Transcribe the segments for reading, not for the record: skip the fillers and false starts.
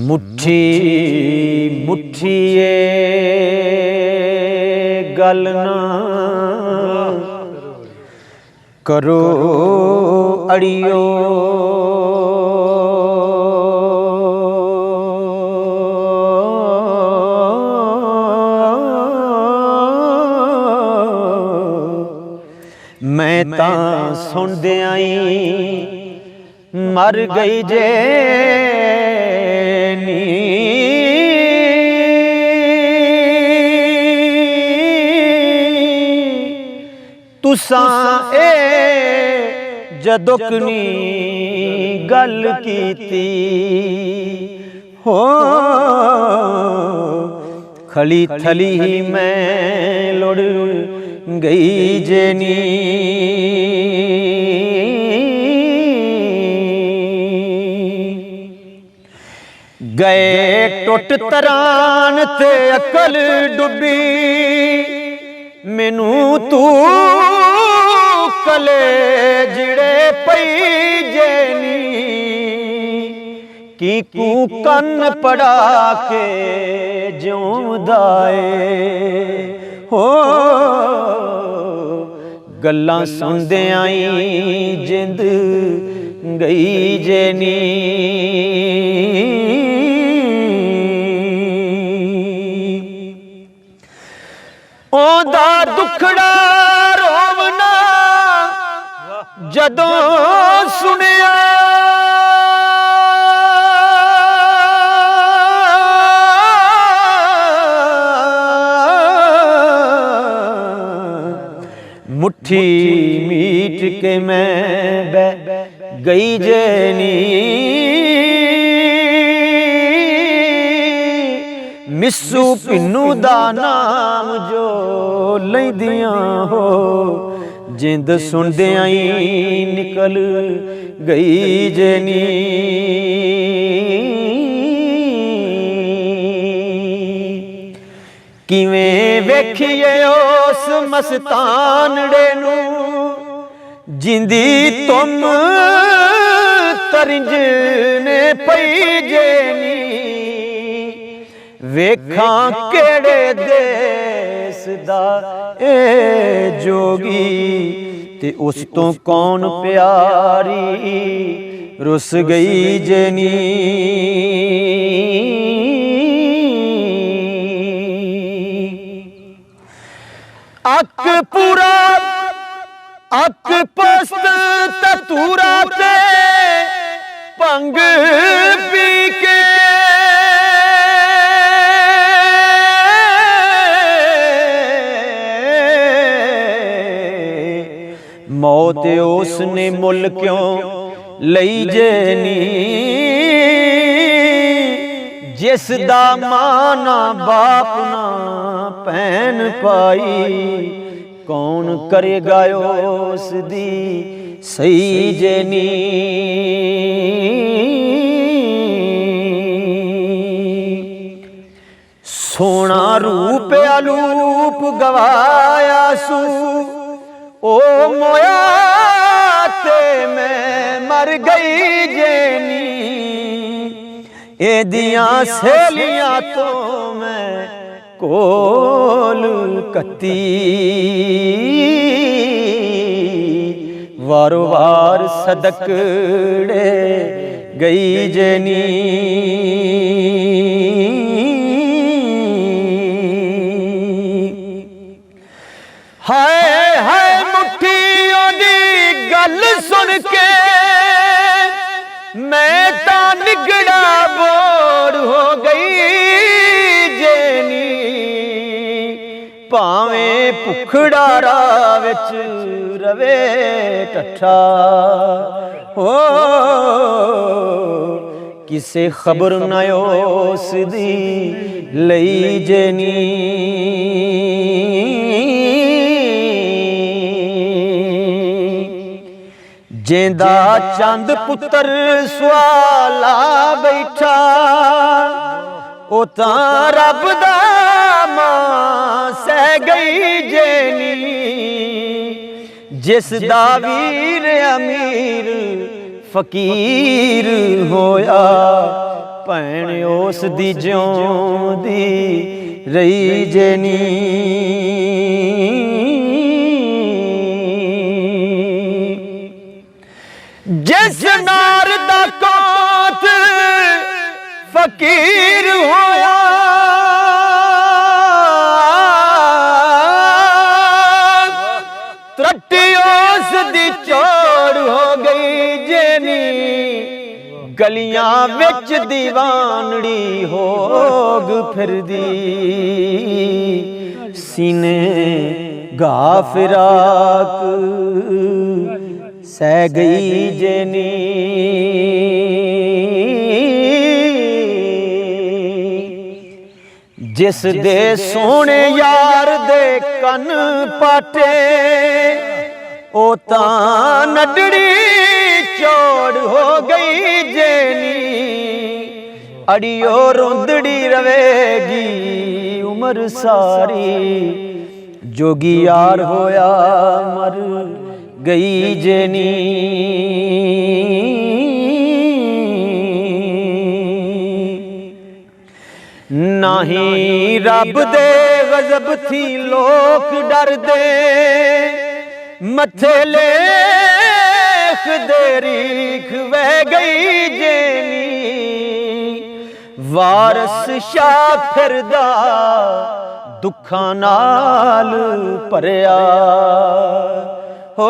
मुट्ठी मुट्ठिए गल ना करो अड़ियो, मैं तां सुनदे आई मर गई जे नी। तुसां ए जदुकनी गल कीती हो, खली थली ही मैं लुड़ गई जे नी। गए टुट तरान ते अकल डुबी, मैनू तू कले जिड़े पई जेनी। की कू कन पड़ा के जिउंदाए हो, गल्लां सुनदे आई जिंद गई जेनी। ओदा दुखड़ा रोवना जदों सुनिया, मुट्ठी मीट के मैं बह गई जेनी। मिस्सू पिन्नू दा नाम जो लैंदियां हो, जिंद सुनदे आई निकल गई जेनी। किवें वेखिए उस मस्तानड़े नू, जिंदी तुम तरिंज ने पई जेनी। वेखां केड़े देस दा ए जोगी, ते उस तो कौन प्यारी रुस गई जेनी। अक पूरा अक पस्त ततूरा ते भंग पी के, मौत उसने मुल क्यों लई जेनी। जिस दा मां ना बाप ना भैन पाई, कौन करेगा उस दी सही जेनी। सोना रूप अलूप गवाया सू, ओ मोया ते मैं मर गई जेनी। एदियां सहेलियां तो मैं कोल कत्ती, वारो वार सदकड़े गई जेनी। हाय हाय मुट्ठियों दी गल सुन के मैं ता निगड़ा बोर हो गई जेनी। भावें भुखड़ा राह विच रवे टठा हो, किसे खबर न उस दी लई जेनी। ਜਿੰਦਾ ਚੰਦ ਪੁੱਤਰ ਸਵਾਲਾ ਬੈਠਾ ਉਹ ਤਾਂ ਰੱਬ ਦਾ ਮਾਂ ਸਹਿ ਗਈ ਜੇਨੀ ਜਿਸ ਦਾ ਵੀਰ ਅਮੀਰ ਫਕੀਰ ਹੋਇਆ ਭੈਣ ਉਸ ਦੀ ਜਿਉਂਦੀ ਰਹੀ ਜੇਨੀ जिस नार दा कोत फकीर होया त्रट्टी उस दी चोड़ हो गई जेनी गलियां विच दीवानड़ी होग फिरदी सीने गा फिराक सह गई जेनी जिस दे सोने यार दे कन पाटे ओ तां नडड़ी चौड़ हो गई जेनी अड़ियो रोंदड़ी रवेगी उम्र सारी जोगी यार होया मर गई जेनी नाही रब दे गजब थी लोक डर दे मथे लेख दे रीख वह गई जेनी वारस शाह फिरदा दुखां नाल भरिया हो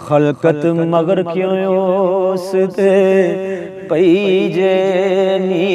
खलकत मगर क्यों उस ते पई जेनी